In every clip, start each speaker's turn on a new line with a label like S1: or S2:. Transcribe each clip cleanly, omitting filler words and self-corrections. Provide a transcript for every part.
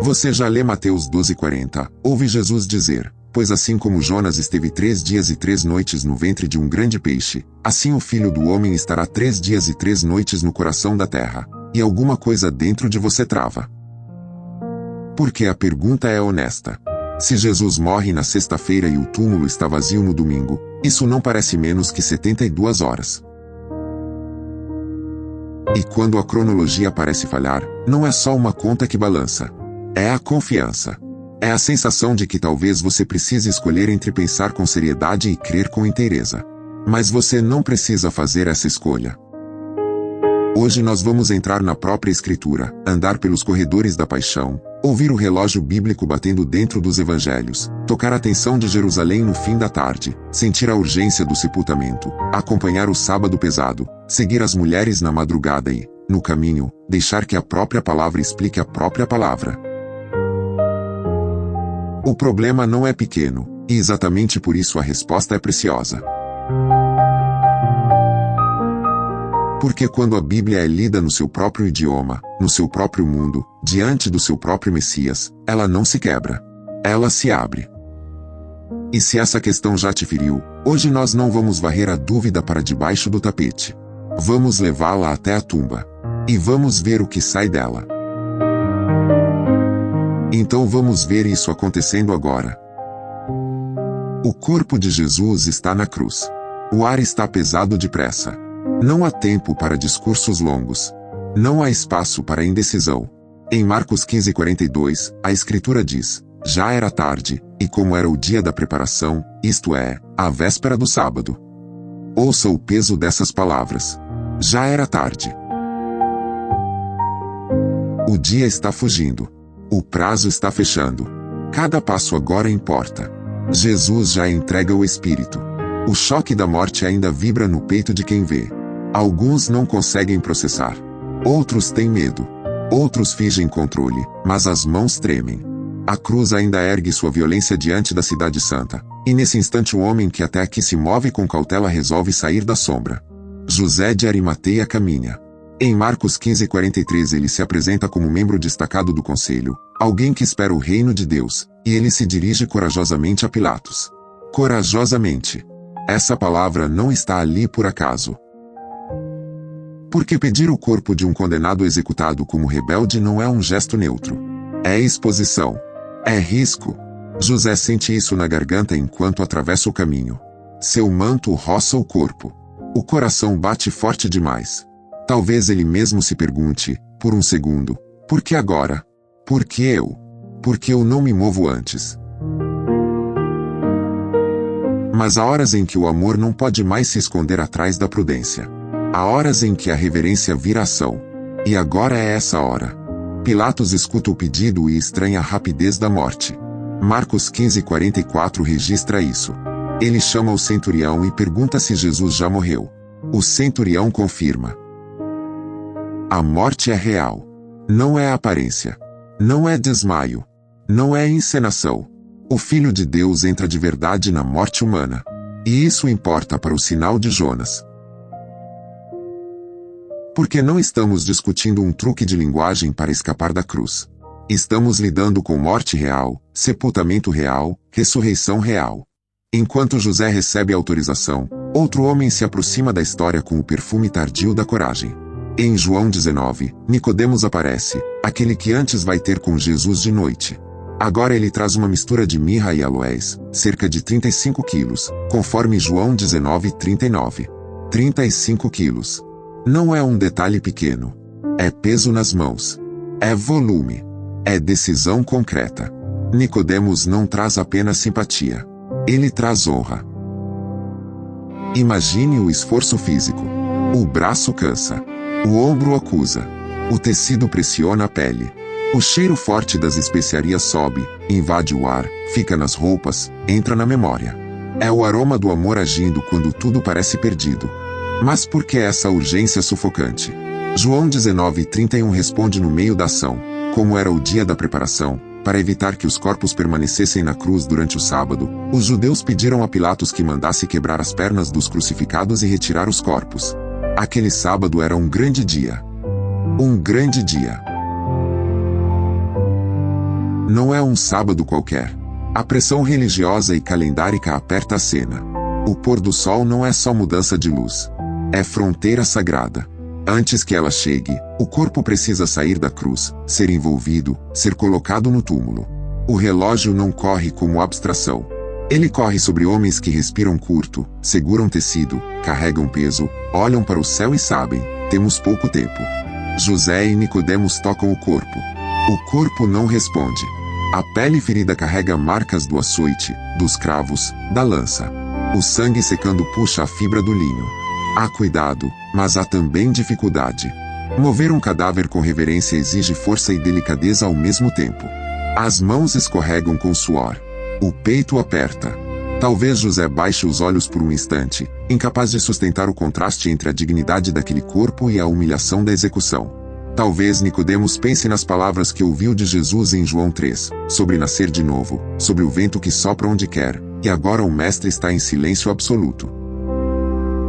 S1: Você já lê Mateus 12:40, ouve Jesus dizer: pois assim como Jonas esteve 3 dias e 3 noites no ventre de um grande peixe, assim o Filho do Homem estará 3 dias e 3 noites no coração da terra. E alguma coisa dentro de você trava. Porque a pergunta é honesta. Se Jesus morre na sexta-feira e o túmulo está vazio no domingo, isso não parece menos que 72 horas. E quando a cronologia parece falhar, não é só uma conta que balança. É a confiança. É a sensação de que talvez você precise escolher entre pensar com seriedade e crer com inteireza. Mas você não precisa fazer essa escolha. Hoje nós vamos entrar na própria Escritura, andar pelos corredores da paixão, ouvir o relógio bíblico batendo dentro dos evangelhos, tocar a tensão de Jerusalém no fim da tarde, sentir a urgência do sepultamento, acompanhar o sábado pesado, seguir as mulheres na madrugada e, no caminho, deixar que a própria palavra explique a própria palavra. O problema não é pequeno, e exatamente por isso a resposta é preciosa. Porque quando a Bíblia é lida no seu próprio idioma, no seu próprio mundo, diante do seu próprio Messias, ela não se quebra. Ela se abre. E se essa questão já te feriu, hoje nós não vamos varrer a dúvida para debaixo do tapete. Vamos levá-la até a tumba. E vamos ver o que sai dela. Então vamos ver isso acontecendo agora. O corpo de Jesus está na cruz. O ar está pesado depressa. Não há tempo para discursos longos. Não há espaço para indecisão. Em Marcos 15:42, a Escritura diz: já era tarde, e como era o dia da preparação, isto é, a véspera do sábado. Ouça o peso dessas palavras. Já era tarde. O dia está fugindo. O prazo está fechando. Cada passo agora importa. Jesus já entrega o Espírito. O choque da morte ainda vibra no peito de quem vê. Alguns não conseguem processar. Outros têm medo. Outros fingem controle, mas as mãos tremem. A cruz ainda ergue sua violência diante da cidade santa. E nesse instante o homem que até aqui se move com cautela resolve sair da sombra. José de Arimateia caminha. Em Marcos 15:43 ele se apresenta como membro destacado do conselho, alguém que espera o reino de Deus, e ele se dirige corajosamente a Pilatos. Corajosamente. Essa palavra não está ali por acaso. Porque pedir o corpo de um condenado executado como rebelde não é um gesto neutro. É exposição. É risco. José sente isso na garganta enquanto atravessa o caminho. Seu manto roça o corpo. O coração bate forte demais. Talvez ele mesmo se pergunte, por um segundo, por que agora? Por que eu? Por que eu não me movo antes? Mas há horas em que o amor não pode mais se esconder atrás da prudência. Há horas em que a reverência vira ação. E agora é essa hora. Pilatos escuta o pedido e estranha a rapidez da morte. Marcos 15:44 registra isso. Ele chama o centurião e pergunta se Jesus já morreu. O centurião confirma. A morte é real. Não é aparência. Não é desmaio. Não é encenação. O Filho de Deus entra de verdade na morte humana. E isso importa para o sinal de Jonas. Porque não estamos discutindo um truque de linguagem para escapar da cruz. Estamos lidando com morte real, sepultamento real, ressurreição real. Enquanto José recebe a autorização, outro homem se aproxima da história com o perfume tardio da coragem. Em João 19, Nicodemos aparece, aquele que antes vai ter com Jesus de noite. Agora ele traz uma mistura de mirra e aloés, cerca de 35 quilos, conforme João 19:39. 35 quilos. Não é um detalhe pequeno. É peso nas mãos. É volume. É decisão concreta. Nicodemos não traz apenas simpatia. Ele traz honra. Imagine o esforço físico. O braço cansa. O ombro acusa. O tecido pressiona a pele. O cheiro forte das especiarias sobe, invade o ar, fica nas roupas, entra na memória. É o aroma do amor agindo quando tudo parece perdido. Mas por que essa urgência sufocante? João 19:31 responde no meio da ação, como era o dia da preparação, para evitar que os corpos permanecessem na cruz durante o sábado, os judeus pediram a Pilatos que mandasse quebrar as pernas dos crucificados e retirar os corpos. Aquele sábado era um grande dia. Um grande dia. Não é um sábado qualquer. A pressão religiosa e calendárica aperta a cena. O pôr do sol não é só mudança de luz. É fronteira sagrada. Antes que ela chegue, o corpo precisa sair da cruz, ser envolvido, ser colocado no túmulo. O relógio não corre como abstração. Ele corre sobre homens que respiram curto, seguram tecido, carregam peso, olham para o céu e sabem, temos pouco tempo. José e Nicodemos tocam o corpo. O corpo não responde. A pele ferida carrega marcas do açoite, dos cravos, da lança. O sangue secando puxa a fibra do linho. Há cuidado, mas há também dificuldade. Mover um cadáver com reverência exige força e delicadeza ao mesmo tempo. As mãos escorregam com suor. O peito aperta. Talvez José baixe os olhos por um instante, incapaz de sustentar o contraste entre a dignidade daquele corpo e a humilhação da execução. Talvez Nicodemos pense nas palavras que ouviu de Jesus em João 3, sobre nascer de novo, sobre o vento que sopra onde quer, e agora o mestre está em silêncio absoluto.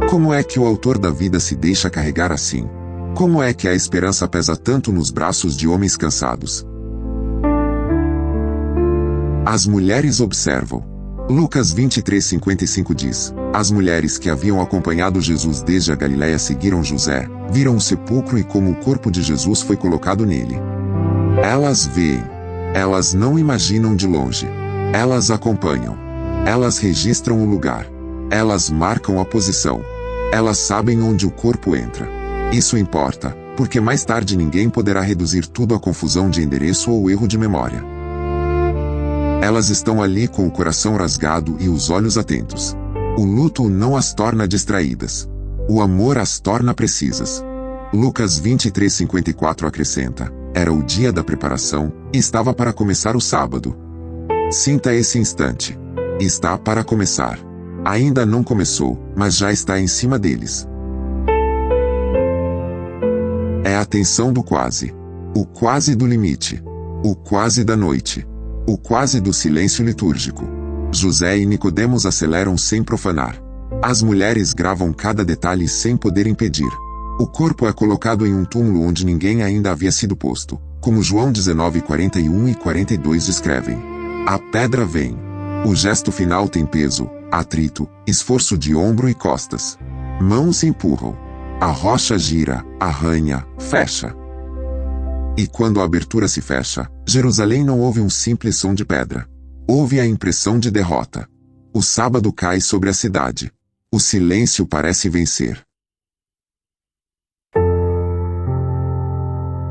S1: Como é que o autor da vida se deixa carregar assim? Como é que a esperança pesa tanto nos braços de homens cansados? As mulheres observam. Lucas 23:55 diz: As mulheres que haviam acompanhado Jesus desde a Galiléia seguiram José, viram o sepulcro e como o corpo de Jesus foi colocado nele. Elas veem. Elas não imaginam de longe. Elas acompanham. Elas registram o lugar. Elas marcam a posição. Elas sabem onde o corpo entra. Isso importa, porque mais tarde ninguém poderá reduzir tudo à confusão de endereço ou erro de memória. Elas estão ali com o coração rasgado e os olhos atentos. O luto não as torna distraídas. O amor as torna precisas. Lucas 23:54 acrescenta: Era o dia da preparação, e estava para começar o sábado. Sinta esse instante. Está para começar. Ainda não começou, mas já está em cima deles. É a tensão do quase. O quase do limite. O quase da noite. O quase do silêncio litúrgico. José e Nicodemos aceleram sem profanar. As mulheres gravam cada detalhe sem poder impedir. O corpo é colocado em um túmulo onde ninguém ainda havia sido posto, como João 19:41 e 42 descrevem. A pedra vem. O gesto final tem peso, atrito, esforço de ombro e costas. Mãos empurram. A rocha gira, arranha, fecha. E quando a abertura se fecha, Jerusalém não ouve um simples som de pedra. Ouve a impressão de derrota. O sábado cai sobre a cidade. O silêncio parece vencer.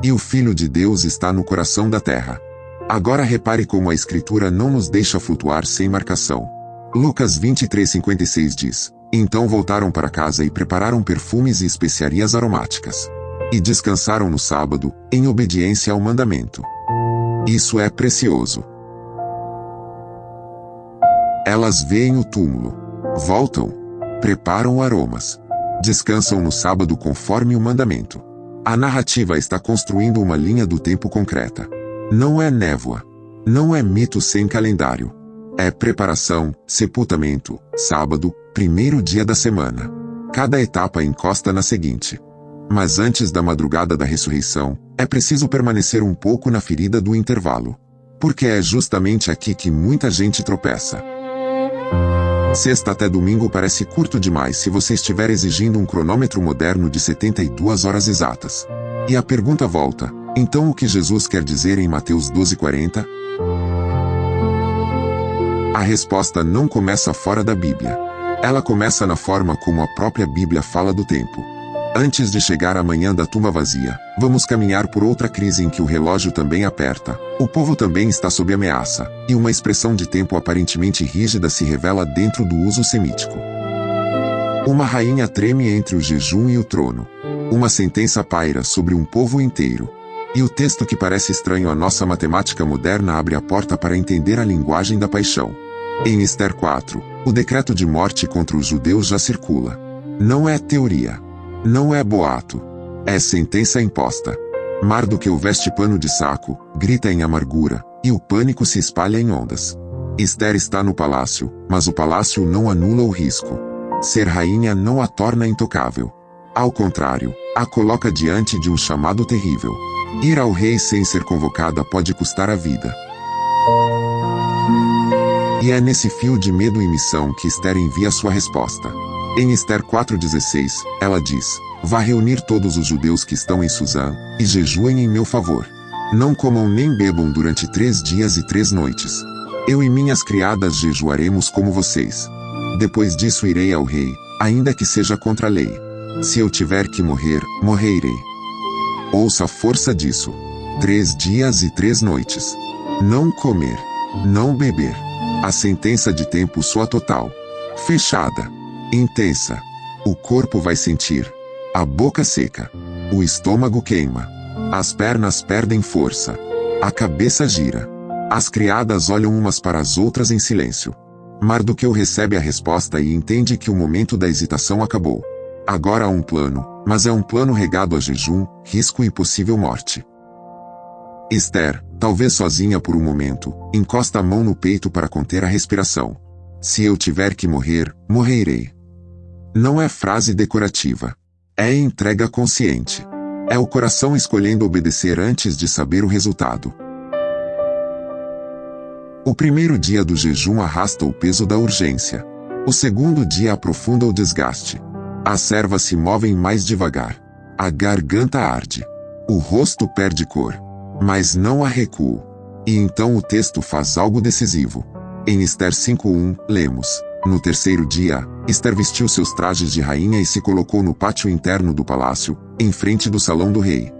S1: E o Filho de Deus está no coração da terra. Agora repare como a Escritura não nos deixa flutuar sem marcação. Lucas 23:56 diz: Então voltaram para casa e prepararam perfumes e especiarias aromáticas. E descansaram no sábado, em obediência ao mandamento. Isso é precioso. Elas veem o túmulo. Voltam. Preparam aromas. Descansam no sábado conforme o mandamento. A narrativa está construindo uma linha do tempo concreta. Não é névoa. Não é mito sem calendário. É preparação, sepultamento, sábado, primeiro dia da semana. Cada etapa encosta na seguinte. Mas antes da madrugada da ressurreição, é preciso permanecer um pouco na ferida do intervalo. Porque é justamente aqui que muita gente tropeça. Sexta até domingo parece curto demais se você estiver exigindo um cronômetro moderno de 72 horas exatas. E a pergunta volta: então o que Jesus quer dizer em Mateus 12:40? A resposta não começa fora da Bíblia. Ela começa na forma como a própria Bíblia fala do tempo. Antes de chegar à manhã da tumba vazia, vamos caminhar por outra crise em que o relógio também aperta, o povo também está sob ameaça, e uma expressão de tempo aparentemente rígida se revela dentro do uso semítico. Uma rainha treme entre o jejum e o trono. Uma sentença paira sobre um povo inteiro. E o texto que parece estranho à nossa matemática moderna abre a porta para entender a linguagem da paixão. Em Esther 4, o decreto de morte contra os judeus já circula. Não é teoria. Não é boato. É sentença imposta. Mardoqueu veste pano de saco, grita em amargura, e o pânico se espalha em ondas. Esther está no palácio, mas o palácio não anula o risco. Ser rainha não a torna intocável. Ao contrário, a coloca diante de um chamado terrível. Ir ao rei sem ser convocada pode custar a vida. E é nesse fio de medo e missão que Esther envia sua resposta. Em Esther 4,16, ela diz: vá reunir todos os judeus que estão em Suzã, e jejuem em meu favor. Não comam nem bebam durante 3 dias e 3 noites. Eu e minhas criadas jejuaremos como vocês. Depois disso irei ao rei, ainda que seja contra a lei. Se eu tiver que morrer, morrerei. Ouça a força disso. 3 dias e 3 noites. Não comer. Não beber. A sentença de tempo soa total. Fechada. Intensa. O corpo vai sentir. A boca seca. O estômago queima. As pernas perdem força. A cabeça gira. As criadas olham umas para as outras em silêncio. Mardoqueu recebe a resposta e entende que o momento da hesitação acabou. Agora há um plano, mas é um plano regado a jejum, risco e possível morte. Esther, talvez sozinha por um momento, encosta a mão no peito para conter a respiração. Se eu tiver que morrer, morrerei. Não é frase decorativa. É entrega consciente. É o coração escolhendo obedecer antes de saber o resultado. O primeiro dia do jejum arrasta o peso da urgência. O segundo dia aprofunda o desgaste. As servas se movem mais devagar. A garganta arde. O rosto perde cor. Mas não há recuo. E então o texto faz algo decisivo. Em Esther 5:1, lemos: no terceiro dia, Esther vestiu seus trajes de rainha e se colocou no pátio interno do palácio, em frente do salão do rei.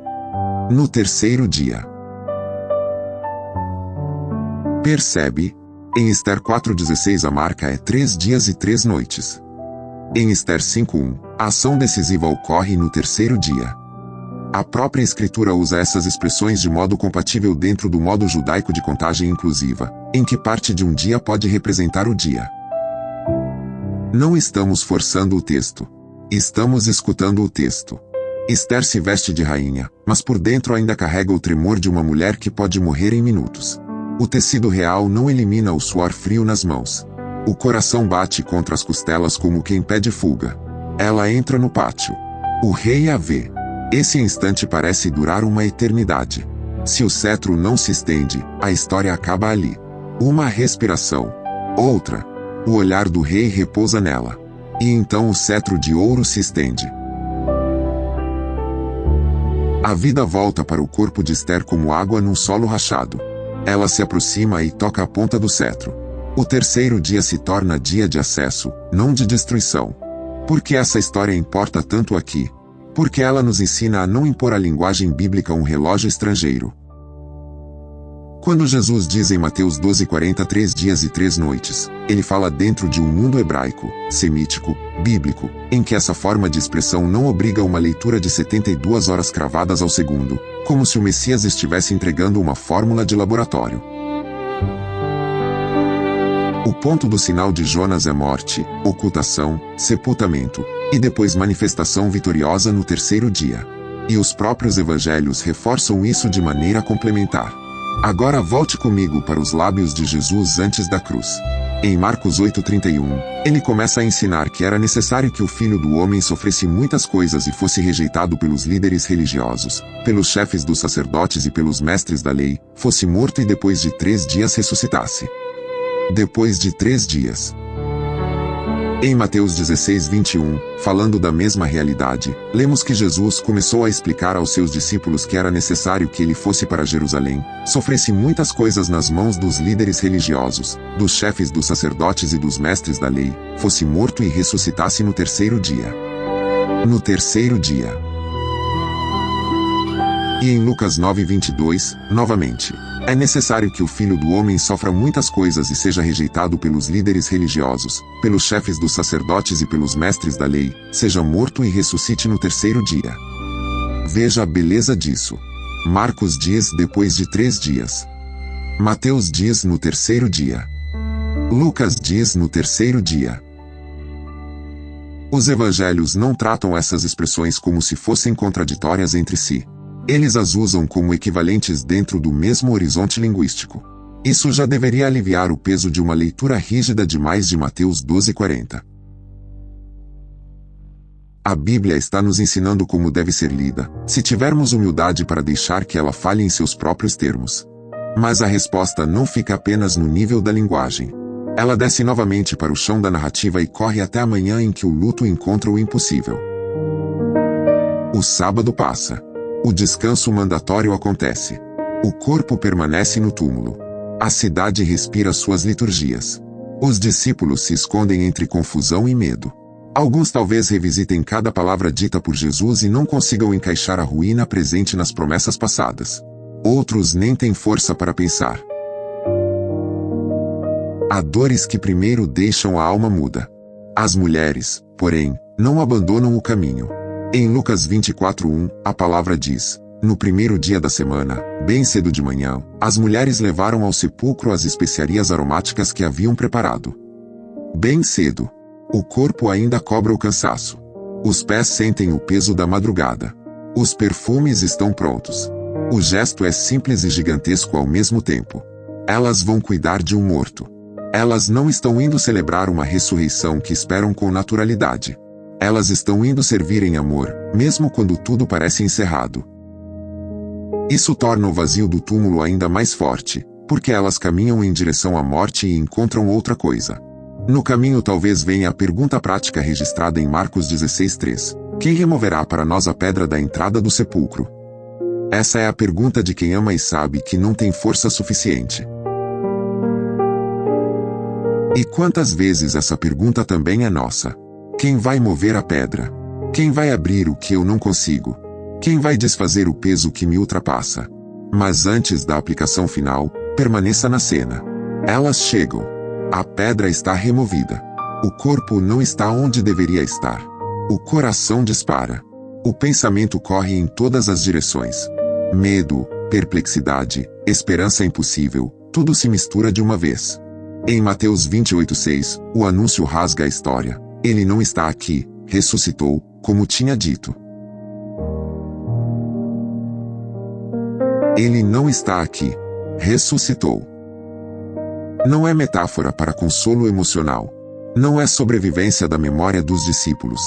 S1: No terceiro dia. Percebe? Em Esther 4,16 a marca é 3 dias e 3 noites. Em Esther 5:1, a ação decisiva ocorre no terceiro dia. A própria escritura usa essas expressões de modo compatível dentro do modo judaico de contagem inclusiva, em que parte de um dia pode representar o dia. Não estamos forçando o texto. Estamos escutando o texto. Esther se veste de rainha, mas por dentro ainda carrega o tremor de uma mulher que pode morrer em minutos. O tecido real não elimina o suor frio nas mãos. O coração bate contra as costelas como quem pede fuga. Ela entra no pátio. O rei a vê. Esse instante parece durar uma eternidade. Se o cetro não se estende, a história acaba ali. Uma respiração. Outra. O olhar do rei repousa nela. E então o cetro de ouro se estende. A vida volta para o corpo de Esther como água num solo rachado. Ela se aproxima e toca a ponta do cetro. O terceiro dia se torna dia de acesso, não de destruição. Por que essa história importa tanto aqui? Porque ela nos ensina a não impor à linguagem bíblica um relógio estrangeiro. Quando Jesus diz em Mateus 12:40 3 dias e 3 noites, ele fala dentro de um mundo hebraico, semítico, bíblico, em que essa forma de expressão não obriga uma leitura de 72 horas cravadas ao segundo, como se o Messias estivesse entregando uma fórmula de laboratório. O ponto do sinal de Jonas é morte, ocultação, sepultamento, e depois manifestação vitoriosa no terceiro dia. E os próprios evangelhos reforçam isso de maneira complementar. Agora volte comigo para os lábios de Jesus antes da cruz. Em Marcos 8:31, ele começa a ensinar que era necessário que o Filho do Homem sofresse muitas coisas e fosse rejeitado pelos líderes religiosos, pelos chefes dos sacerdotes e pelos mestres da lei, fosse morto e depois de 3 dias ressuscitasse. Depois de 3 dias. Em Mateus 16:21, falando da mesma realidade, lemos que Jesus começou a explicar aos seus discípulos que era necessário que ele fosse para Jerusalém, sofresse muitas coisas nas mãos dos líderes religiosos, dos chefes dos sacerdotes e dos mestres da lei, fosse morto e ressuscitasse no terceiro dia. No terceiro dia. E em Lucas 9:22, novamente, é necessário que o Filho do Homem sofra muitas coisas e seja rejeitado pelos líderes religiosos, pelos chefes dos sacerdotes e pelos mestres da lei, seja morto e ressuscite no terceiro dia. Veja a beleza disso. Marcos diz depois de 3 dias. Mateus diz no terceiro dia. Lucas diz no terceiro dia. Os evangelhos não tratam essas expressões como se fossem contraditórias entre si. Eles as usam como equivalentes dentro do mesmo horizonte linguístico. Isso já deveria aliviar o peso de uma leitura rígida demais de Mateus 12:40. A Bíblia está nos ensinando como deve ser lida, se tivermos humildade para deixar que ela fale em seus próprios termos. Mas a resposta não fica apenas no nível da linguagem. Ela desce novamente para o chão da narrativa e corre até a manhã em que o luto encontra o impossível. O sábado passa. O descanso mandatório acontece. O corpo permanece no túmulo. A cidade respira suas liturgias. Os discípulos se escondem entre confusão e medo. Alguns talvez revisitem cada palavra dita por Jesus e não consigam encaixar a ruína presente nas promessas passadas. Outros nem têm força para pensar. Há dores que primeiro deixam a alma muda. As mulheres, porém, não abandonam o caminho. Em Lucas 24:1, a palavra diz: no primeiro dia da semana, bem cedo de manhã, as mulheres levaram ao sepulcro as especiarias aromáticas que haviam preparado. Bem cedo. O corpo ainda cobra o cansaço. Os pés sentem o peso da madrugada. Os perfumes estão prontos. O gesto é simples e gigantesco ao mesmo tempo. Elas vão cuidar de um morto. Elas não estão indo celebrar uma ressurreição que esperam com naturalidade. Elas estão indo servir em amor, mesmo quando tudo parece encerrado. Isso torna o vazio do túmulo ainda mais forte, porque elas caminham em direção à morte e encontram outra coisa. No caminho talvez venha a pergunta prática registrada em Marcos 16:3. Quem removerá para nós a pedra da entrada do sepulcro? Essa é a pergunta de quem ama e sabe que não tem força suficiente. E quantas vezes essa pergunta também é nossa? Quem vai mover a pedra? Quem vai abrir o que eu não consigo? Quem vai desfazer o peso que me ultrapassa? Mas antes da aplicação final, permaneça na cena. Elas chegam. A pedra está removida. O corpo não está onde deveria estar. O coração dispara. O pensamento corre em todas as direções. Medo, perplexidade, esperança impossível, tudo se mistura de uma vez. Em Mateus 28:6, o anúncio rasga a história. Ele não está aqui, ressuscitou, como tinha dito. Ele não está aqui. Ressuscitou. Não é metáfora para consolo emocional. Não é sobrevivência da memória dos discípulos.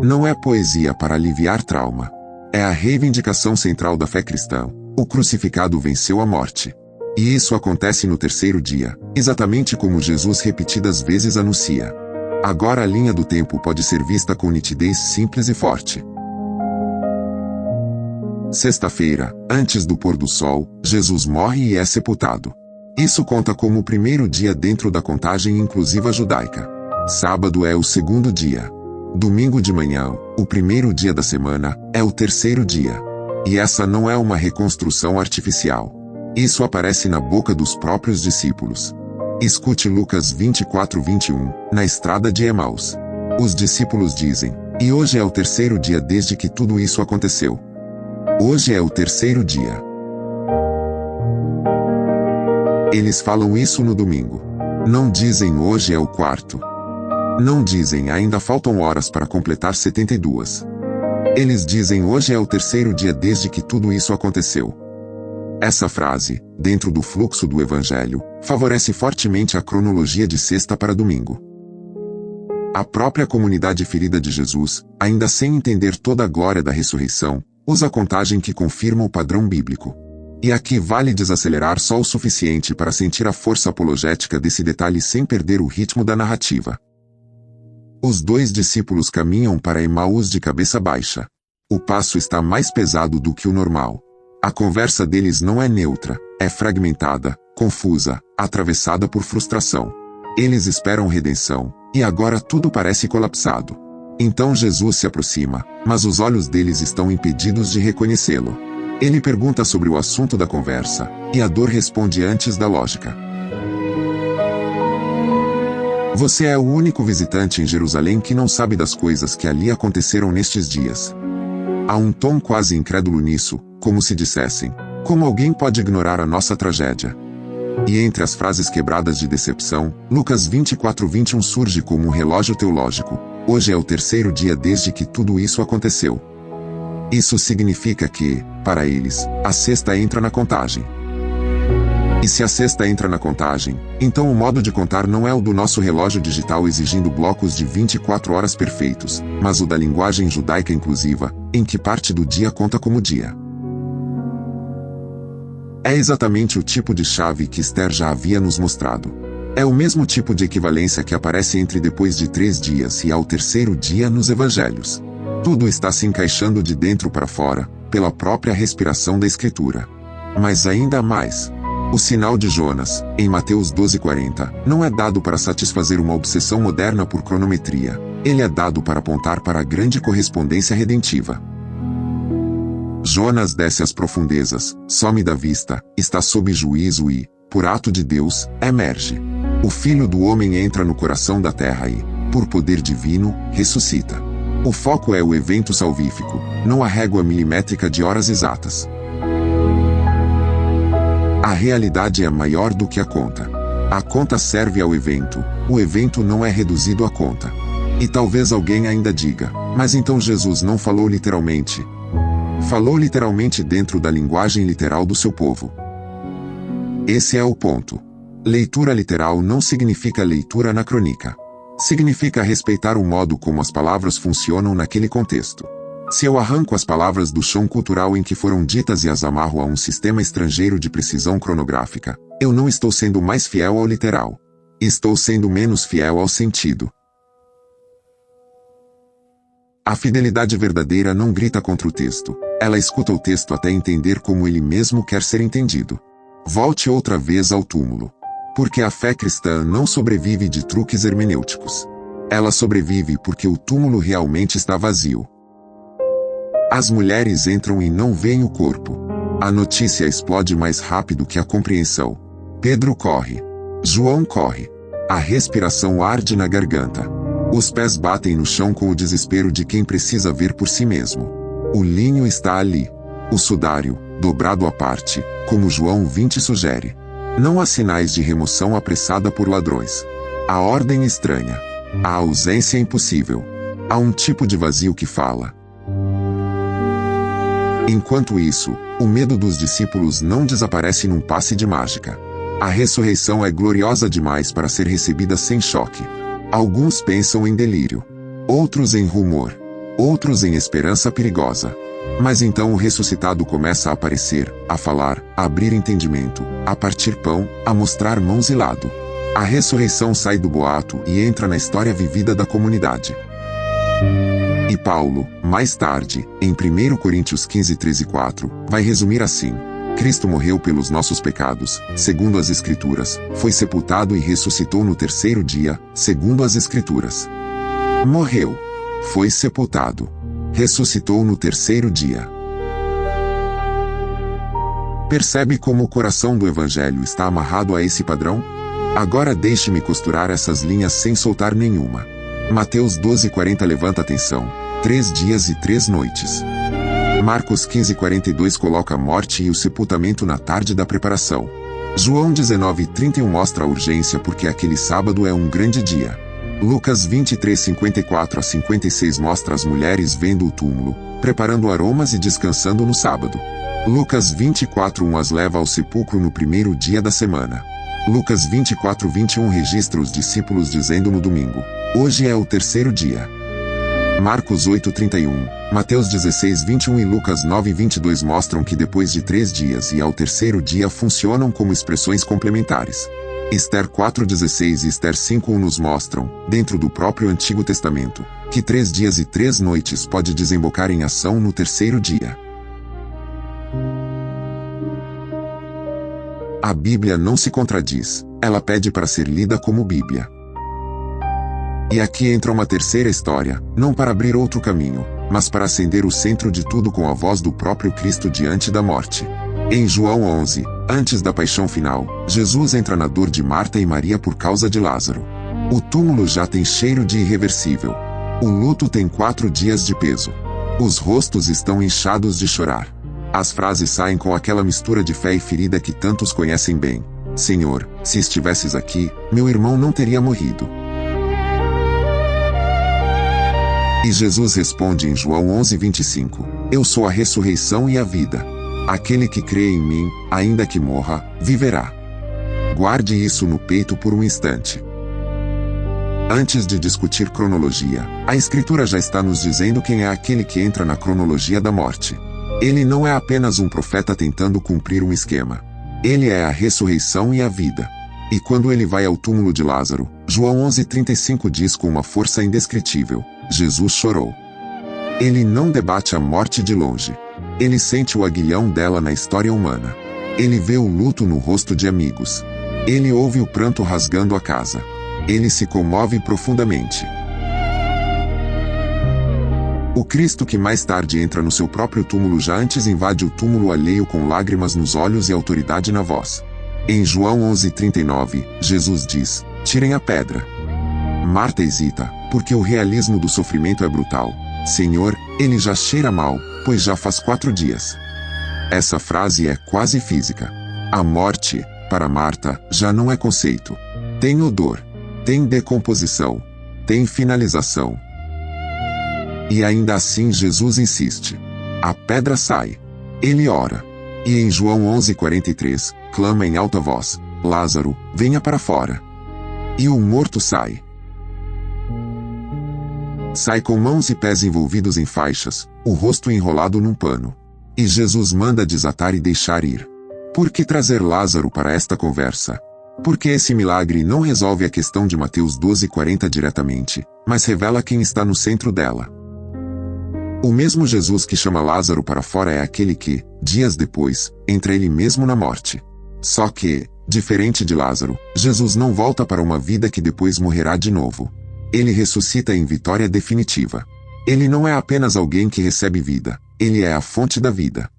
S1: Não é poesia para aliviar trauma. É a reivindicação central da fé cristã. O crucificado venceu a morte. E isso acontece no terceiro dia, exatamente como Jesus repetidas vezes anuncia. Agora a linha do tempo pode ser vista com nitidez simples e forte. Sexta-feira, antes do pôr do sol, Jesus morre e é sepultado. Isso conta como o primeiro dia dentro da contagem inclusiva judaica. Sábado é o segundo dia. Domingo de manhã, o primeiro dia da semana, é o terceiro dia. E essa não é uma reconstrução artificial. Isso aparece na boca dos próprios discípulos. Escute Lucas 24:21, na estrada de Emaús. Os discípulos dizem: e hoje é o terceiro dia desde que tudo isso aconteceu. Hoje é o terceiro dia. Eles falam isso no domingo. Não dizem hoje é o quarto. Não dizem ainda faltam horas para completar 72. Eles dizem hoje é o terceiro dia desde que tudo isso aconteceu. Essa frase, dentro do fluxo do Evangelho, favorece fortemente a cronologia de sexta para domingo. A própria comunidade ferida de Jesus, ainda sem entender toda a glória da ressurreição, usa a contagem que confirma o padrão bíblico. E aqui vale desacelerar só o suficiente para sentir a força apologética desse detalhe sem perder o ritmo da narrativa. Os dois discípulos caminham para Emaús de cabeça baixa. O passo está mais pesado do que o normal. A conversa deles não é neutra, é fragmentada, confusa, atravessada por frustração. Eles esperam redenção, e agora tudo parece colapsado. Então Jesus se aproxima, mas os olhos deles estão impedidos de reconhecê-lo. Ele pergunta sobre o assunto da conversa, e a dor responde antes da lógica. Você é o único visitante em Jerusalém que não sabe das coisas que ali aconteceram nestes dias. Há um tom quase incrédulo nisso, como se dissessem: como alguém pode ignorar a nossa tragédia? E entre as frases quebradas de decepção, Lucas 24:21 surge como um relógio teológico. Hoje é o terceiro dia desde que tudo isso aconteceu. Isso significa que, para eles, a sexta entra na contagem. E se a sexta entra na contagem, então o modo de contar não é o do nosso relógio digital exigindo blocos de 24 horas perfeitos, mas o da linguagem judaica inclusiva, em que parte do dia conta como dia. É exatamente o tipo de chave que Esther já havia nos mostrado. É o mesmo tipo de equivalência que aparece entre depois de 3 dias e ao terceiro dia nos evangelhos. Tudo está se encaixando de dentro para fora, pela própria respiração da Escritura. Mas ainda mais. O sinal de Jonas, em Mateus 12:40, não é dado para satisfazer uma obsessão moderna por cronometria. Ele é dado para apontar para a grande correspondência redentiva. Jonas desce às profundezas, some da vista, está sob juízo e, por ato de Deus, emerge. O Filho do Homem entra no coração da terra e, por poder divino, ressuscita. O foco é o evento salvífico, não a régua milimétrica de horas exatas. A realidade é maior do que a conta. A conta serve ao evento, o evento não é reduzido à conta. E talvez alguém ainda diga, mas então Jesus não falou literalmente. Falou literalmente dentro da linguagem literal do seu povo. Esse é o ponto. Leitura literal não significa leitura anacrônica. Significa respeitar o modo como as palavras funcionam naquele contexto. Se eu arranco as palavras do chão cultural em que foram ditas e as amarro a um sistema estrangeiro de precisão cronográfica, eu não estou sendo mais fiel ao literal. Estou sendo menos fiel ao sentido. A fidelidade verdadeira não grita contra o texto, ela escuta o texto até entender como ele mesmo quer ser entendido. Volte outra vez ao túmulo. Porque a fé cristã não sobrevive de truques hermenêuticos. Ela sobrevive porque o túmulo realmente está vazio. As mulheres entram e não veem o corpo. A notícia explode mais rápido que a compreensão. Pedro corre. João corre. A respiração arde na garganta. Os pés batem no chão com o desespero de quem precisa ver por si mesmo. O linho está ali. O sudário, dobrado à parte, como João 20 sugere. Não há sinais de remoção apressada por ladrões. A ordem estranha. A ausência impossível. Há um tipo de vazio que fala. Enquanto isso, o medo dos discípulos não desaparece num passe de mágica. A ressurreição é gloriosa demais para ser recebida sem choque. Alguns pensam em delírio. Outros em rumor. Outros em esperança perigosa. Mas então o ressuscitado começa a aparecer, a falar, a abrir entendimento, a partir pão, a mostrar mãos e lado. A ressurreição sai do boato e entra na história vivida da comunidade. E Paulo, mais tarde, em 1 Coríntios 15, 13 e 4, vai resumir assim: Cristo morreu pelos nossos pecados, segundo as Escrituras, foi sepultado e ressuscitou no terceiro dia, segundo as Escrituras. Morreu. Foi sepultado. Ressuscitou no terceiro dia. Percebe como o coração do Evangelho está amarrado a esse padrão? Agora deixe-me costurar essas linhas sem soltar nenhuma. Mateus 12:40 levanta atenção. 3 dias e 3 noites. Marcos 15:42 coloca a morte e o sepultamento na tarde da preparação. João 19:31 mostra a urgência porque aquele sábado é um grande dia. Lucas 23:54 a 56 mostra as mulheres vendo o túmulo, preparando aromas e descansando no sábado. Lucas 24:1 as leva ao sepulcro no primeiro dia da semana. Lucas 24:21 registra os discípulos dizendo no domingo: hoje é o terceiro dia. Marcos 8:31, Mateus 16:21 e Lucas 9:22 mostram que depois de 3 dias e ao terceiro dia funcionam como expressões complementares. Esther 4:16 e Esther 5:1 nos mostram, dentro do próprio Antigo Testamento, que 3 dias e 3 noites pode desembocar em ação no terceiro dia. A Bíblia não se contradiz, ela pede para ser lida como Bíblia. E aqui entra uma terceira história, não para abrir outro caminho, mas para acender o centro de tudo com a voz do próprio Cristo diante da morte. Em João 11, antes da paixão final, Jesus entra na dor de Marta e Maria por causa de Lázaro. O túmulo já tem cheiro de irreversível. O luto tem 4 dias de peso. Os rostos estão inchados de chorar. As frases saem com aquela mistura de fé e ferida que tantos conhecem bem. Senhor, se estivesses aqui, meu irmão não teria morrido. E Jesus responde em João 11:25, eu sou a ressurreição e a vida. Aquele que crê em mim, ainda que morra, viverá. Guarde isso no peito por um instante. Antes de discutir cronologia, a Escritura já está nos dizendo quem é aquele que entra na cronologia da morte. Ele não é apenas um profeta tentando cumprir um esquema. Ele é a ressurreição e a vida. E quando ele vai ao túmulo de Lázaro, João 11:35 diz com uma força indescritível: Jesus chorou. Ele não debate a morte de longe. Ele sente o aguilhão dela na história humana. Ele vê o luto no rosto de amigos. Ele ouve o pranto rasgando a casa. Ele se comove profundamente. O Cristo que mais tarde entra no seu próprio túmulo já antes invade o túmulo alheio com lágrimas nos olhos e autoridade na voz. Em João 11:39, Jesus diz: tirem a pedra. Marta hesita, porque o realismo do sofrimento é brutal. Senhor, ele já cheira mal, pois já faz 4 dias. Essa frase é quase física. A morte, para Marta, já não é conceito. Tem odor. Tem decomposição. Tem finalização. E ainda assim Jesus insiste. A pedra sai. Ele ora. E em João 11:43, clama em alta voz: Lázaro, venha para fora. E o morto sai. Sai com mãos e pés envolvidos em faixas, o rosto enrolado num pano. E Jesus manda desatar e deixar ir. Por que trazer Lázaro para esta conversa? Porque esse milagre não resolve a questão de Mateus 12:40 diretamente, mas revela quem está no centro dela. O mesmo Jesus que chama Lázaro para fora é aquele que, dias depois, entra ele mesmo na morte. Só que, diferente de Lázaro, Jesus não volta para uma vida que depois morrerá de novo. Ele ressuscita em vitória definitiva. Ele não é apenas alguém que recebe vida, ele é a fonte da vida.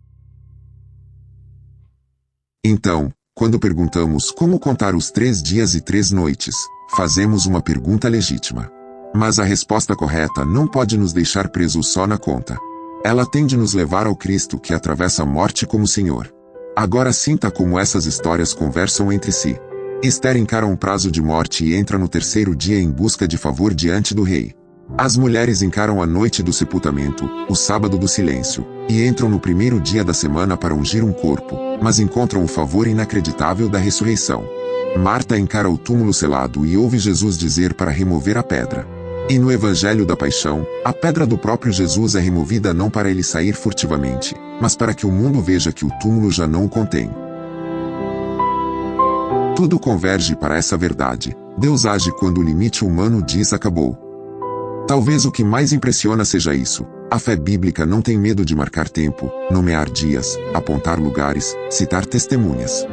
S1: Então, quando perguntamos como contar os 3 dias e 3 noites, fazemos uma pergunta legítima. Mas a resposta correta não pode nos deixar presos só na conta. Ela tem de nos levar ao Cristo que atravessa a morte como Senhor. Agora sinta como essas histórias conversam entre si. Esther encara um prazo de morte e entra no 3º dia em busca de favor diante do rei. As mulheres encaram a noite do sepultamento, o sábado do silêncio, e entram no 1º dia da semana para ungir um corpo, mas encontram o favor inacreditável da ressurreição. Marta encara o túmulo selado e ouve Jesus dizer para remover a pedra. E no Evangelho da Paixão, a pedra do próprio Jesus é removida não para ele sair furtivamente, mas para que o mundo veja que o túmulo já não o contém. Tudo converge para essa verdade. Deus age quando o limite humano diz acabou. Talvez o que mais impressiona seja isso. A fé bíblica não tem medo de marcar tempo, nomear dias, apontar lugares, citar testemunhas.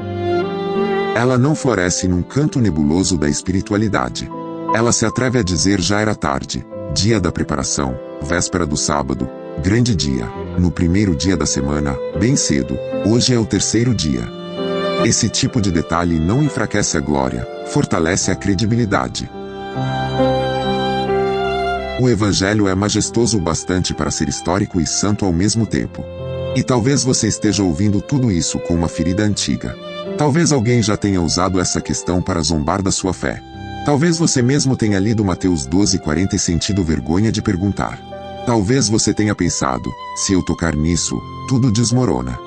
S1: Ela não floresce num canto nebuloso da espiritualidade. Ela se atreve a dizer já era tarde, dia da preparação, véspera do sábado, grande dia, no 1º dia da semana, bem cedo, hoje é o 3º dia. Esse tipo de detalhe não enfraquece a glória, fortalece a credibilidade. O Evangelho é majestoso o bastante para ser histórico e santo ao mesmo tempo. E talvez você esteja ouvindo tudo isso com uma ferida antiga. Talvez alguém já tenha usado essa questão para zombar da sua fé. Talvez você mesmo tenha lido Mateus 12:40 e sentido vergonha de perguntar. Talvez você tenha pensado, se eu tocar nisso, tudo desmorona.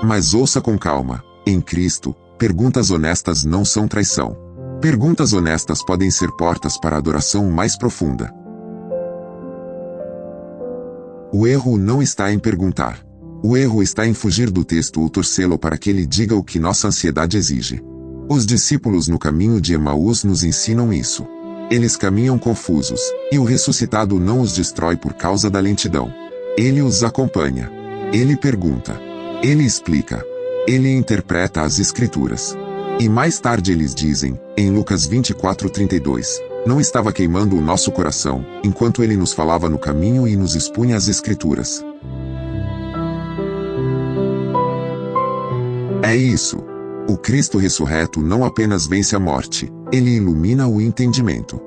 S1: Mas ouça com calma, em Cristo, perguntas honestas não são traição. Perguntas honestas podem ser portas para a adoração mais profunda. O erro não está em perguntar. O erro está em fugir do texto ou torcê-lo para que ele diga o que nossa ansiedade exige. Os discípulos no caminho de Emaús nos ensinam isso. Eles caminham confusos, e o ressuscitado não os destrói por causa da lentidão. Ele os acompanha. Ele pergunta. Ele explica. Ele interpreta as Escrituras. E mais tarde eles dizem, em Lucas 24:32, não estava queimando o nosso coração, enquanto ele nos falava no caminho e nos expunha as Escrituras. É isso. O Cristo ressurreto não apenas vence a morte, ele ilumina o entendimento.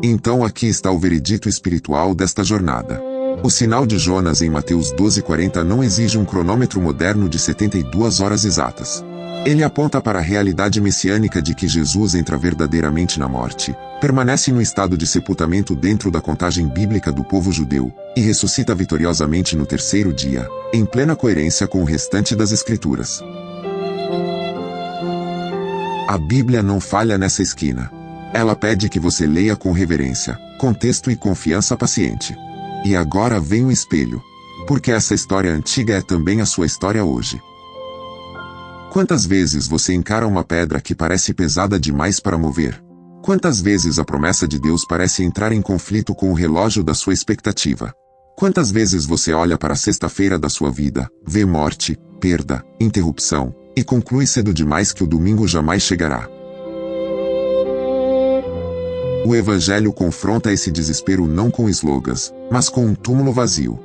S1: Então aqui está o veredito espiritual desta jornada. O sinal de Jonas em Mateus 12:40 não exige um cronômetro moderno de 72 horas exatas. Ele aponta para a realidade messiânica de que Jesus entra verdadeiramente na morte, permanece no estado de sepultamento dentro da contagem bíblica do povo judeu, e ressuscita vitoriosamente no 3º dia, em plena coerência com o restante das Escrituras. A Bíblia não falha nessa esquina. Ela pede que você leia com reverência, contexto e confiança paciente. E agora vem o espelho. Porque essa história antiga é também a sua história hoje. Quantas vezes você encara uma pedra que parece pesada demais para mover? Quantas vezes a promessa de Deus parece entrar em conflito com o relógio da sua expectativa? Quantas vezes você olha para a sexta-feira da sua vida, vê morte, perda, interrupção, e conclui cedo demais que o domingo jamais chegará? O Evangelho confronta esse desespero não com slogans, mas com um túmulo vazio.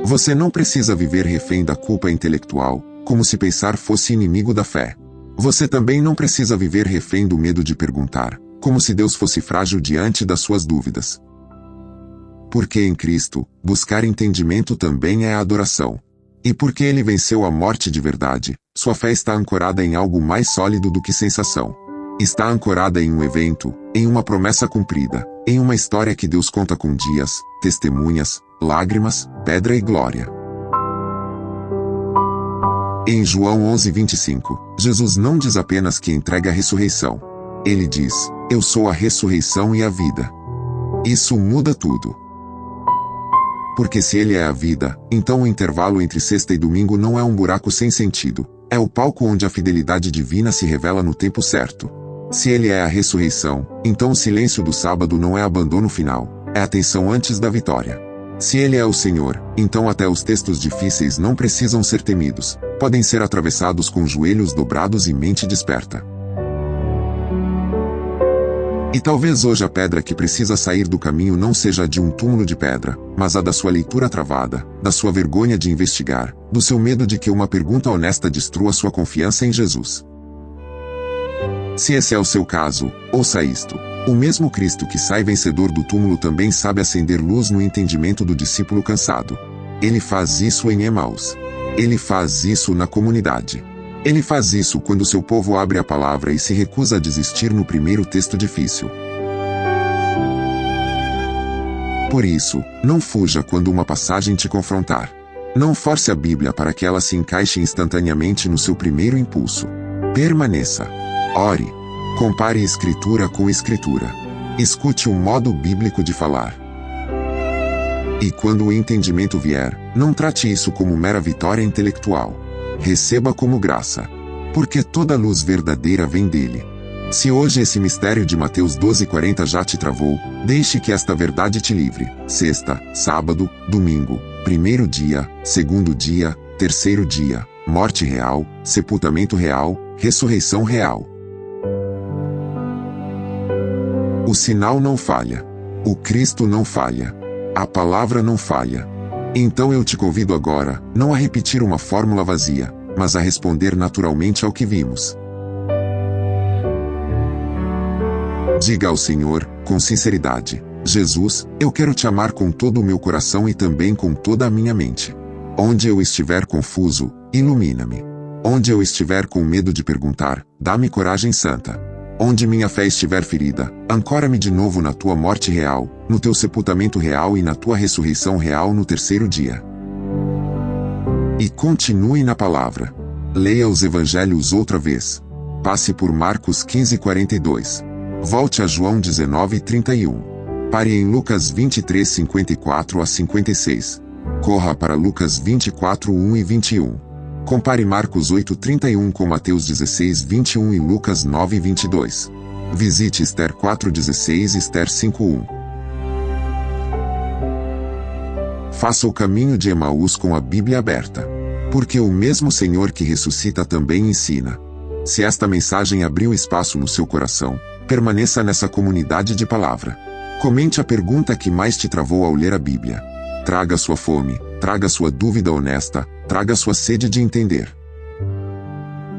S1: Você não precisa viver refém da culpa intelectual, como se pensar fosse inimigo da fé. Você também não precisa viver refém do medo de perguntar, como se Deus fosse frágil diante das suas dúvidas. Porque em Cristo, buscar entendimento também é adoração. E porque ele venceu a morte de verdade, sua fé está ancorada em algo mais sólido do que sensação. Está ancorada em um evento, em uma promessa cumprida, em uma história que Deus conta com dias, testemunhas, lágrimas, pedra e glória. Em João 11:25, Jesus não diz apenas que entrega a ressurreição. Ele diz: "Eu sou a ressurreição e a vida." Isso muda tudo. Porque se ele é a vida, então o intervalo entre sexta e domingo não é um buraco sem sentido. É o palco onde a fidelidade divina se revela no tempo certo. Se ele é a ressurreição, então o silêncio do sábado não é abandono final, é atenção antes da vitória. Se ele é o Senhor, então até os textos difíceis não precisam ser temidos, podem ser atravessados com joelhos dobrados e mente desperta. E talvez hoje a pedra que precisa sair do caminho não seja a de um túmulo de pedra, mas a da sua leitura travada, da sua vergonha de investigar, do seu medo de que uma pergunta honesta destrua sua confiança em Jesus. Se esse é o seu caso, ouça isto. O mesmo Cristo que sai vencedor do túmulo também sabe acender luz no entendimento do discípulo cansado. Ele faz isso em Emaús. Ele faz isso na comunidade. Ele faz isso quando seu povo abre a palavra e se recusa a desistir no primeiro texto difícil. Por isso, não fuja quando uma passagem te confrontar. Não force a Bíblia para que ela se encaixe instantaneamente no seu primeiro impulso. Permaneça. Ore. Compare Escritura com Escritura. Escute o modo bíblico de falar. E quando o entendimento vier, não trate isso como mera vitória intelectual. Receba como graça. Porque toda luz verdadeira vem dele. Se hoje esse mistério de Mateus 12:40 já te travou, deixe que esta verdade te livre. Sexta, sábado, domingo, primeiro dia, segundo dia, terceiro dia, morte real, sepultamento real, ressurreição real. O sinal não falha. O Cristo não falha. A palavra não falha. Então eu te convido agora, não a repetir uma fórmula vazia, mas a responder naturalmente ao que vimos. Diga ao Senhor, com sinceridade: Jesus, eu quero te amar com todo o meu coração e também com toda a minha mente. Onde eu estiver confuso, ilumina-me. Onde eu estiver com medo de perguntar, dá-me coragem santa. Onde minha fé estiver ferida, ancora-me de novo na tua morte real, no teu sepultamento real e na tua ressurreição real no terceiro dia. E continue na palavra. Leia os evangelhos outra vez. Passe por Marcos 15:42. Volte a João 19:31. Pare em Lucas 23:54 a 56. Corra para Lucas 24:1 e 21. Compare Marcos 8:31 com Mateus 16:21 e Lucas 9:22. Visite Esther 4:16 e Esther 5:1. Faça o caminho de Emaús com a Bíblia aberta. Porque o mesmo Senhor que ressuscita também ensina. Se esta mensagem abriu espaço no seu coração, permaneça nessa comunidade de palavra. Comente a pergunta que mais te travou ao ler a Bíblia. Traga sua fome, traga sua dúvida honesta, traga sua sede de entender.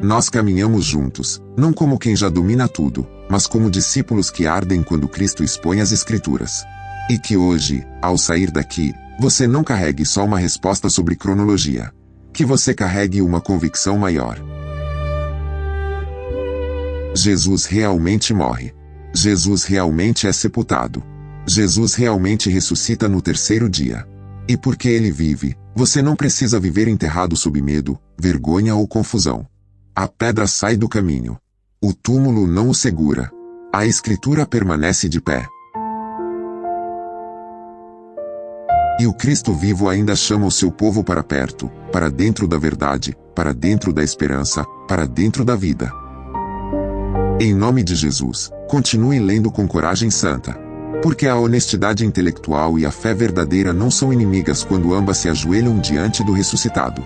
S1: Nós caminhamos juntos, não como quem já domina tudo, mas como discípulos que ardem quando Cristo expõe as Escrituras. E que hoje, ao sair daqui, você não carregue só uma resposta sobre cronologia. Que você carregue uma convicção maior. Jesus realmente morre. Jesus realmente é sepultado. Jesus realmente ressuscita no terceiro dia. E porque ele vive, você não precisa viver enterrado sob medo, vergonha ou confusão. A pedra sai do caminho. O túmulo não o segura. A Escritura permanece de pé. E o Cristo vivo ainda chama o seu povo para perto, para dentro da verdade, para para dentro da esperança, para dentro da vida. Em nome de Jesus, continue lendo com coragem santa. Porque a honestidade intelectual e a fé verdadeira não são inimigas quando ambas se ajoelham diante do ressuscitado.